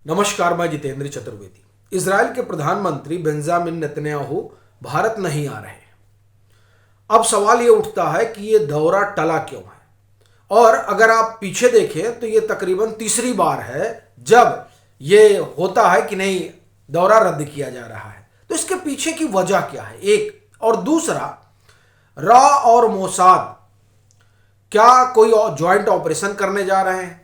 नमस्कार, मैं जितेंद्र चतुर्वेदी। इजराइल के प्रधानमंत्री बेंजामिन नेतन्याहू भारत नहीं आ रहे हैं। अब सवाल ये उठता है कि ये दौरा टला क्यों है। और अगर आप पीछे देखें तो ये तकरीबन तीसरी बार है जब ये होता है कि नहीं, दौरा रद्द किया जा रहा है। तो इसके पीछे की वजह क्या है, एक। और दूसरा, रॉ और मोसाद क्या कोई ज्वाइंट ऑपरेशन करने जा रहे हैं।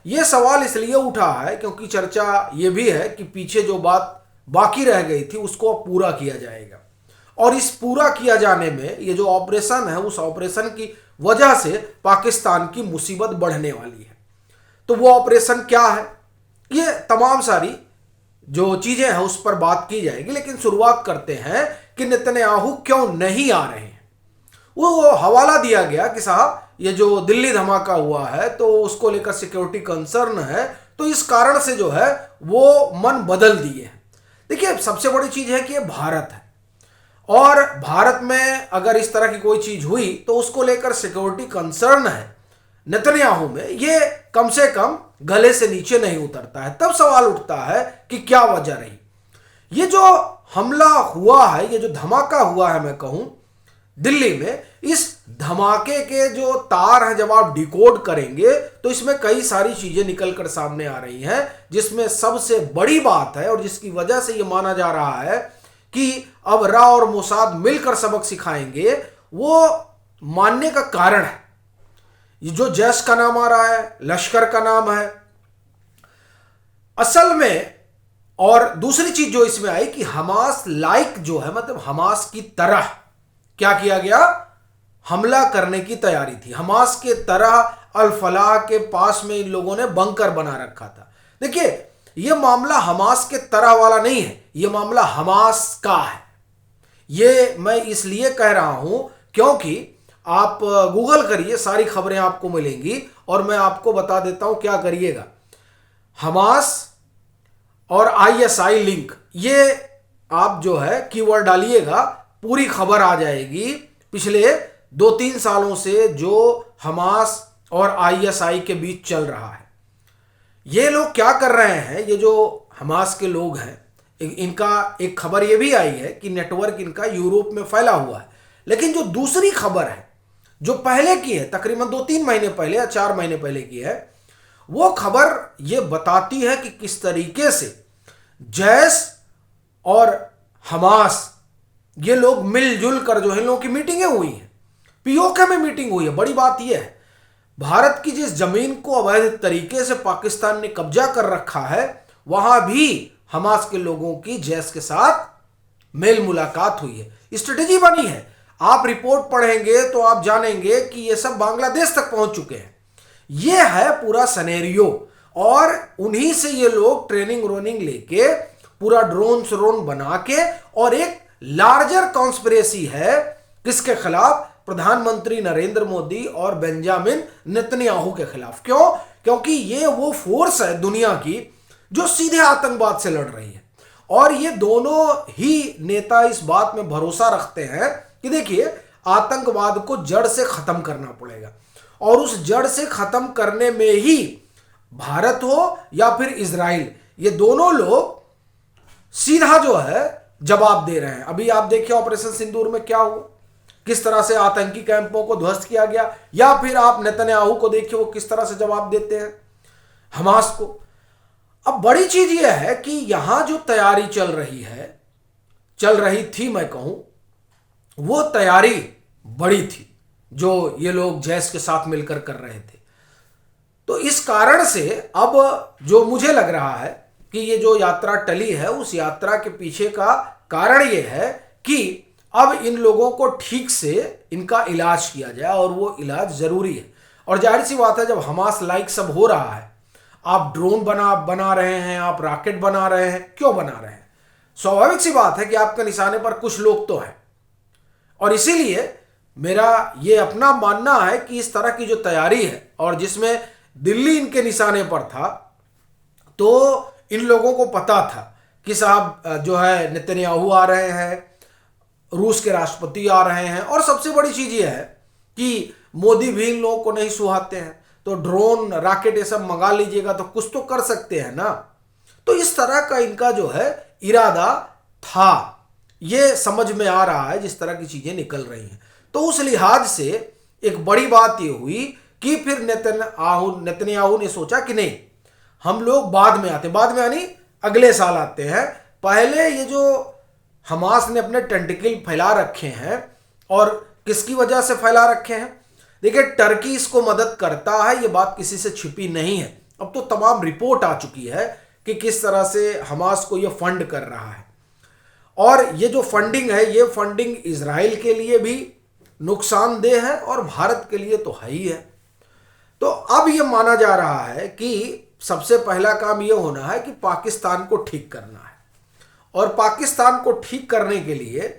यह सवाल इसलिए उठा है क्योंकि चर्चा ये भी है कि पीछे जो बात बाकी रह गई थी उसको अब पूरा किया जाएगा। और इस पूरा किया जाने में ये जो ऑपरेशन है, उस ऑपरेशन की वजह से पाकिस्तान की मुसीबत बढ़ने वाली है। तो वो ऑपरेशन क्या है, ये तमाम सारी जो चीजें हैं उस पर बात की जाएगी। लेकिन शुरुआत करते हैं कि नेतन्याहू क्यों नहीं आ रहे हैं। वो हवाला दिया गया कि साहब ये जो दिल्ली धमाका हुआ है तो उसको लेकर सिक्योरिटी कंसर्न है, तो इस कारण से जो है वो मन बदल दिए हैं। देखिए, सबसे बड़ी चीज है कि ये भारत है और भारत में अगर इस तरह की कोई चीज हुई तो उसको लेकर सिक्योरिटी कंसर्न है नेतन्याहू में, ये कम से कम गले से नीचे नहीं उतरता है। तब सवाल उठता है कि क्या वजह रही। ये जो हमला हुआ है, ये जो धमाका हुआ है, मैं कहूं दिल्ली में, इस धमाके के जो तार हैं जब आप डिकोड करेंगे तो इसमें कई सारी चीजें निकलकर सामने आ रही हैं। जिसमें सबसे बड़ी बात है और जिसकी वजह से यह माना जा रहा है कि अब रा और मोसाद मिलकर सबक सिखाएंगे, वो मानने का कारण है ये जो जैश का नाम आ रहा है, लश्कर का नाम है असल में। और दूसरी चीज जो इसमें आई कि हमास लाइक जो है, मतलब हमास की तरह क्या किया गया, हमला करने की तैयारी थी। हमास के तरह अल फलाह के पास में इन लोगों ने बंकर बना रखा था। देखिए, यह मामला हमास के तरह वाला नहीं है, यह मामला हमास का है। यह मैं इसलिए कह रहा हूं क्योंकि आप गूगल करिए, सारी खबरें आपको मिलेंगी। और मैं आपको बता देता हूं क्या करिएगा। हमास और आईएसआई लिंक, ये आप जो है कीवर्ड डालिएगा, पूरी खबर आ जाएगी। पिछले 2-3 सालों से जो हमास और आईएसआई के बीच चल रहा है, ये लोग क्या कर रहे हैं। ये जो हमास के लोग हैं, इनका एक खबर ये भी आई है कि नेटवर्क इनका यूरोप में फैला हुआ है। लेकिन जो दूसरी खबर है, जो पहले की है, तकरीबन 2-3 महीने पहले या 4 महीने पहले की है, वो खबर ये बताती है कि किस तरीके से जैश और हमास, ये लोग मिलजुल कर जो है, इन लोगों की मीटिंगें हुई हैं, पीओके में मीटिंग हुई है। बड़ी बात यह है, भारत की जिस जमीन को अवैध तरीके से पाकिस्तान ने कब्जा कर रखा है, वहां भी हमास के लोगों की जैश के साथ मेल मुलाकात हुई है, स्ट्रेटेजी बनी है। आप रिपोर्ट पढ़ेंगे तो आप जानेंगे कि ये सब बांग्लादेश तक पहुंच चुके हैं। ये है पूरा सनेरियो। और उन्हीं से ये लोग ट्रेनिंग रोनिंग लेके पूरा ड्रोन बना के, और एक लार्जर कॉन्स्पिरेसी है किसके खिलाफ, प्रधानमंत्री नरेंद्र मोदी और बेंजामिन नेतन्याहू के खिलाफ। क्यों? क्योंकि ये वो फोर्स है दुनिया की जो सीधे आतंकवाद से लड़ रही है। और ये दोनों ही नेता इस बात में भरोसा रखते हैं कि देखिए, आतंकवाद को जड़ से खत्म करना पड़ेगा। और उस जड़ से खत्म करने में ही भारत हो या फिर इजराइल, ये दोनों लोग सीधा जो है जवाब दे रहे हैं। अभी आप देखिए ऑपरेशन सिंदूर में क्या हुआ, किस तरह से आतंकी कैंपों को ध्वस्त किया गया। या फिर आप नेतन्याहू को देखिए, वो किस तरह से जवाब देते हैं हमास को। अब बड़ी चीज यह है कि यहां जो तैयारी चल रही थी, मैं कहूं वो तैयारी बड़ी थी जो ये लोग जैश के साथ मिलकर कर रहे थे। तो इस कारण से अब जो मुझे लग रहा है कि ये जो यात्रा टली है, उस यात्रा के पीछे का कारण ये है कि अब इन लोगों को ठीक से इनका इलाज किया जाए, और वो इलाज जरूरी है। और जाहिर सी बात है, जब हमास लाइक सब हो रहा है, आप ड्रोन बना रहे हैं, आप रॉकेट बना रहे हैं, क्यों बना रहे हैं? स्वाभाविक सी बात है कि आपके निशाने पर कुछ लोग तो हैं। और इसीलिए मेरा ये अपना मानना है कि इस तरह की जो तैयारी है, और जिसमें दिल्ली इनके निशाने पर था, तो इन लोगों को पता था कि साहब जो है नेतन्याहू आ रहे हैं, रूस के राष्ट्रपति आ रहे हैं। और सबसे बड़ी चीज यह है कि मोदी भी इन लोगों को नहीं सुहाते हैं, तो ड्रोन रॉकेट ये सब मंगा लीजिएगा तो कुछ तो कर सकते हैं ना। तो इस तरह का इनका जो है इरादा था, ये समझ में आ रहा है जिस तरह की चीजें निकल रही हैं। तो उस लिहाज से एक बड़ी बात ये हुई कि फिर नेतन्याहू ने सोचा कि नहीं, हम लोग बाद में आते, बाद में यानी अगले साल आते हैं। पहले ये जो हमास ने अपने टेंटिकल फैला रखे हैं, और किसकी वजह से फैला रखे हैं? देखिए, टर्की इसको मदद करता है, ये बात किसी से छिपी नहीं है। अब तो तमाम रिपोर्ट आ चुकी है कि किस तरह से हमास को ये फंड कर रहा है, और ये जो फंडिंग है, ये फंडिंग इजराइल के लिए भी नुकसानदेह है और भारत के लिए तो है ही है। तो अब ये माना जा रहा है कि सबसे पहला काम ये होना है कि पाकिस्तान को ठीक करना है, और पाकिस्तान को ठीक करने के लिए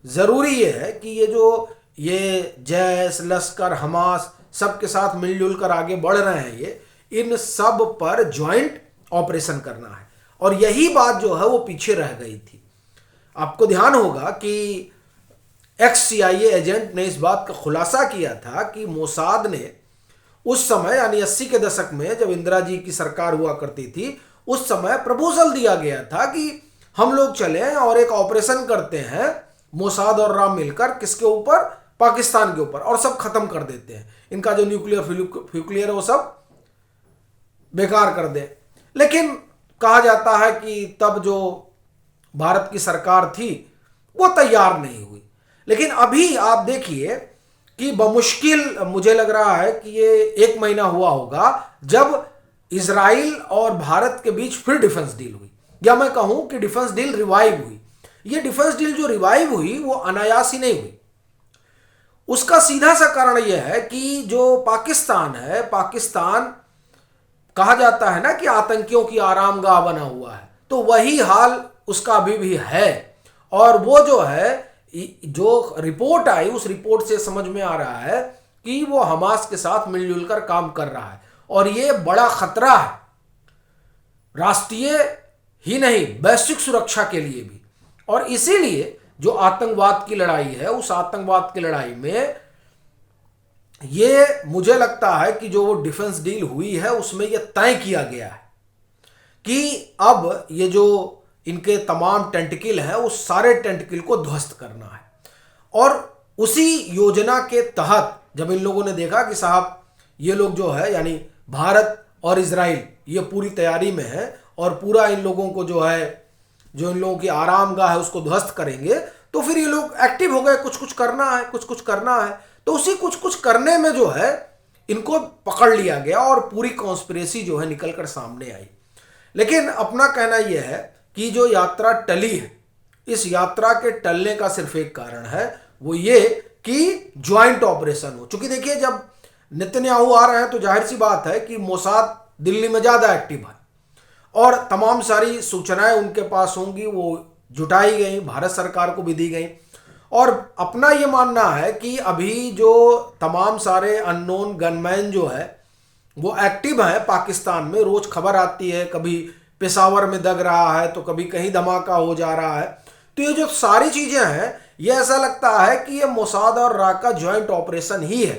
ज़रूरी ये है कि ये जैश, लश्कर, हमास सब के साथ मिलजुल कर आगे बढ़ रहे हैं, ये इन सब पर ज्वाइंट ऑपरेशन करना है। और यही बात जो है वो पीछे रह गई थी। आपको ध्यान होगा कि CIA एजेंट ने इस बात का खुलासा किया था कि मोसाद ने उस समय यानी 80 के दशक में, जब इंदिरा जी की सरकार हुआ करती थी, उस समय प्रपोजल दिया गया था कि हम लोग चलें और एक ऑपरेशन करते हैं मोसाद और राम मिलकर, किसके ऊपर? पाकिस्तान के ऊपर, और सब खत्म कर देते हैं, इनका जो न्यूक्लियर है वो सब बेकार कर दे। लेकिन कहा जाता है कि तब जो भारत की सरकार थी वो तैयार नहीं हुई। लेकिन अभी आप देखिए कि बमुश्किल मुझे लग रहा है कि ये 1 महीना हुआ होगा जब इजराइल और भारत के बीच फिर डिफेंस डील हुई, या मैं कहूं कि डिफेंस डील रिवाइव हुई। ये डिफेंस डील जो रिवाइव हुई वो अनायास ही नहीं हुई। उसका सीधा सा कारण यह है कि जो पाकिस्तान है, पाकिस्तान कहा जाता है ना कि आतंकियों की आरामगाह बना हुआ है, तो वही हाल उसका अभी भी है। और वो जो है, जो रिपोर्ट आई, उस रिपोर्ट से समझ में आ रहा है कि वो हमास के साथ मिलजुल कर काम कर रहा है, और ये बड़ा खतरा है, राष्ट्रीय ही नहीं वैश्विक सुरक्षा के लिए भी। और इसीलिए जो आतंकवाद की लड़ाई है, उस आतंकवाद की लड़ाई में ये मुझे लगता है कि जो वो डिफेंस डील हुई है उसमें ये तय किया गया है कि अब ये जो इनके तमाम टेंटिकल हैं, उस सारे टेंटिकल को ध्वस्त करना है। और उसी योजना के तहत जब इन लोगों ने देखा कि साहब ये लोग जो है, यानी भारत और इजराइल, ये पूरी तैयारी में है और पूरा इन लोगों को जो है, जो इन लोगों की आरामगाह है उसको ध्वस्त करेंगे, तो फिर ये लोग एक्टिव हो गए, कुछ कुछ करना है, कुछ कुछ करना है। तो उसी कुछ कुछ करने में जो है इनको पकड़ लिया गया और पूरी कॉन्स्पिरेसी जो है निकल कर सामने आई। लेकिन अपना कहना यह है कि जो यात्रा टली है, इस यात्रा के टलने का सिर्फ एक कारण है, वो ये कि ज्वाइंट ऑपरेशन हो। चूंकि देखिए, जब नेतन्याहू आ रहे हैं तो जाहिर सी बात है कि मोसाद दिल्ली में ज़्यादा एक्टिव है और तमाम सारी सूचनाएं उनके पास होंगी, वो जुटाई गई, भारत सरकार को भी दी गई। और अपना ये मानना है कि अभी जो तमाम सारे अननोन गनमैन जो है वो एक्टिव हैं पाकिस्तान में, रोज़ खबर आती है, कभी पेशावर में दग रहा है तो कभी कहीं धमाका हो जा रहा है। तो ये जो सारी चीज़ें हैं, ये ऐसा लगता है कि ये मोसाद और रा का ज्वाइंट ऑपरेशन ही है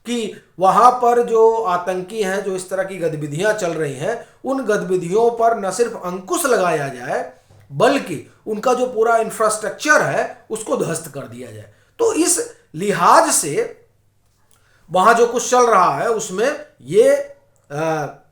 कि वहाँ पर जो आतंकी हैं, जो इस तरह की गतिविधियाँ चल रही हैं, उन गतिविधियों पर न सिर्फ अंकुश लगाया जाए बल्कि उनका जो पूरा इंफ्रास्ट्रक्चर है उसको ध्वस्त कर दिया जाए। तो इस लिहाज से वहाँ जो कुछ चल रहा है उसमें ये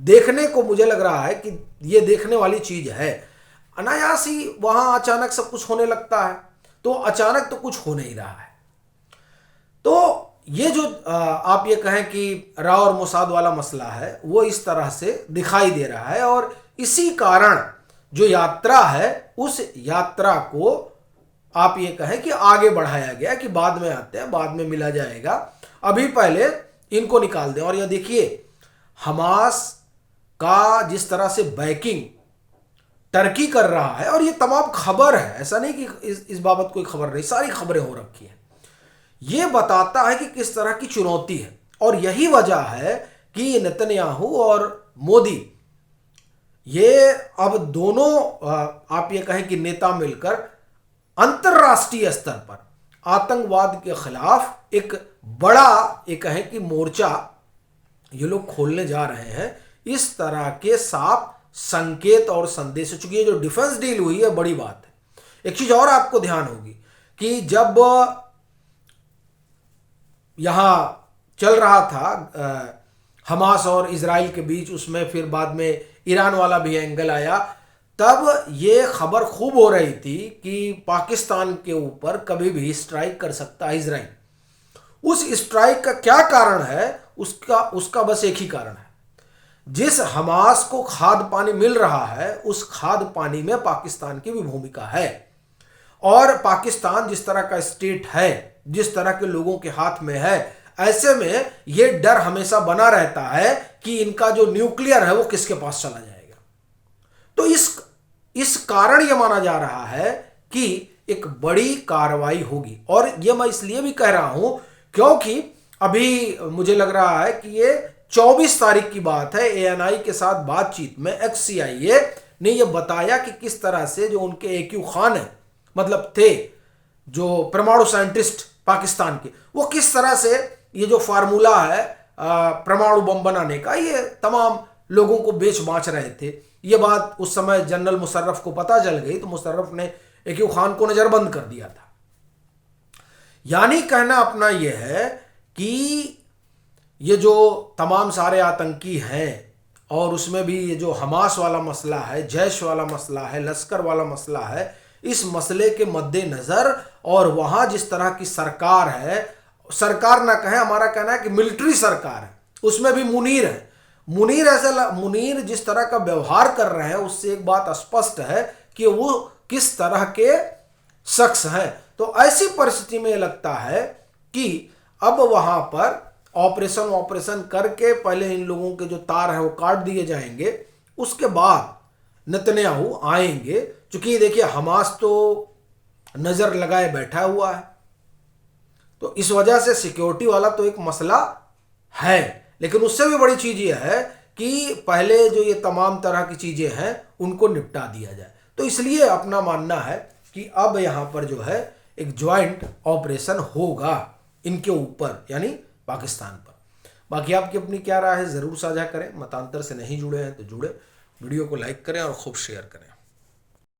देखने को मुझे लग रहा है कि ये देखने वाली चीज़ है। अनायास ही वहाँ अचानक सब कुछ होने लगता है, तो अचानक तो कुछ हो नहीं रहा है। तो ये जो आप ये कहें कि रा और मोसाद वाला मसला है, वो इस तरह से दिखाई दे रहा है। और इसी कारण जो यात्रा है, उस यात्रा को आप ये कहें कि आगे बढ़ाया गया कि बाद में आते हैं, बाद में मिला जाएगा, अभी पहले इनको निकाल दें। और ये देखिए, हमास का जिस तरह से बैकिंग टर्की कर रहा है, और ये तमाम खबर है, ऐसा नहीं कि इस बाबत कोई खबर नहीं, सारी खबरें हो रखी हैं, ये बताता है कि किस तरह की चुनौती है। और यही वजह है कि नेतन्याहू और मोदी, ये अब दोनों आप ये कहें कि नेता मिलकर अंतर्राष्ट्रीय स्तर पर आतंकवाद के खिलाफ एक बड़ा ये कहें कि मोर्चा ये लोग खोलने जा रहे हैं। इस तरह के साफ संकेत और संदेश, चूंकि ये जो डिफेंस डील हुई है बड़ी बात है। एक चीज और आपको ध्यान होगी कि जब यहां चल रहा था हमास और इजराइल के बीच, उसमें फिर बाद में ईरान वाला भी एंगल आया, तब ये खबर खूब हो रही थी कि पाकिस्तान के ऊपर कभी भी स्ट्राइक कर सकता है इजराइल। उस स्ट्राइक का क्या कारण है? उसका बस एक ही कारण है, जिस हमास को खाद पानी मिल रहा है उस खाद पानी में पाकिस्तान की भी भूमिका है। और पाकिस्तान जिस तरह का स्टेट है, जिस तरह के लोगों के हाथ में है, ऐसे में यह डर हमेशा बना रहता है कि इनका जो न्यूक्लियर है वो किसके पास चला जाएगा। तो इस कारण यह माना जा रहा है कि एक बड़ी कार्रवाई होगी। और यह मैं इसलिए भी कह रहा हूं क्योंकि अभी मुझे लग रहा है कि ये 24 तारीख की बात है, एएनआई के साथ बातचीत में XCIA ने यह बताया कि किस तरह से जो उनके AQ खान है, मतलब थे जो परमाणु साइंटिस्ट पाकिस्तान के, वो किस तरह से ये जो फार्मूला है परमाणु बम बनाने का, ये तमाम लोगों को बेच बांच रहे थे। ये बात उस समय जनरल मुशर्रफ को पता चल गई तो मुशर्रफ ने AQ खान को नजरबंद कर दिया था। यानी कहना अपना यह है कि ये जो तमाम सारे आतंकी हैं, और उसमें भी ये जो हमास वाला मसला है, जैश वाला मसला है, लश्कर वाला मसला है, इस मसले के मद्देनजर और वहां जिस तरह की सरकार है, सरकार ना कहें, हमारा कहना है कि मिलिट्री सरकार है, उसमें भी मुनीर है। मुनीर जिस तरह का व्यवहार कर रहे हैं उससे एक बात स्पष्ट है कि वो किस तरह के शख्स हैं। तो ऐसी परिस्थिति में लगता है कि अब वहां पर ऑपरेशन करके पहले इन लोगों के जो तार हैं वो काट दिए जाएंगे, उसके बाद नेतन्याहू आएंगे। क्योंकि देखिए हमास तो नजर लगाए बैठा हुआ है, तो इस वजह से सिक्योरिटी वाला तो एक मसला है, लेकिन उससे भी बड़ी चीज यह है कि पहले जो ये तमाम तरह की चीजें हैं उनको निपटा दिया जाए। तो इसलिए अपना मानना है कि अब यहां पर जो है एक ज्वाइंट ऑपरेशन होगा इनके ऊपर, यानी पाकिस्तान पर। बाकी आपकी अपनी क्या राय है जरूर साझा करें। मतांतर से नहीं जुड़े हैं तो जुड़े, वीडियो को लाइक करें और खूब शेयर करें।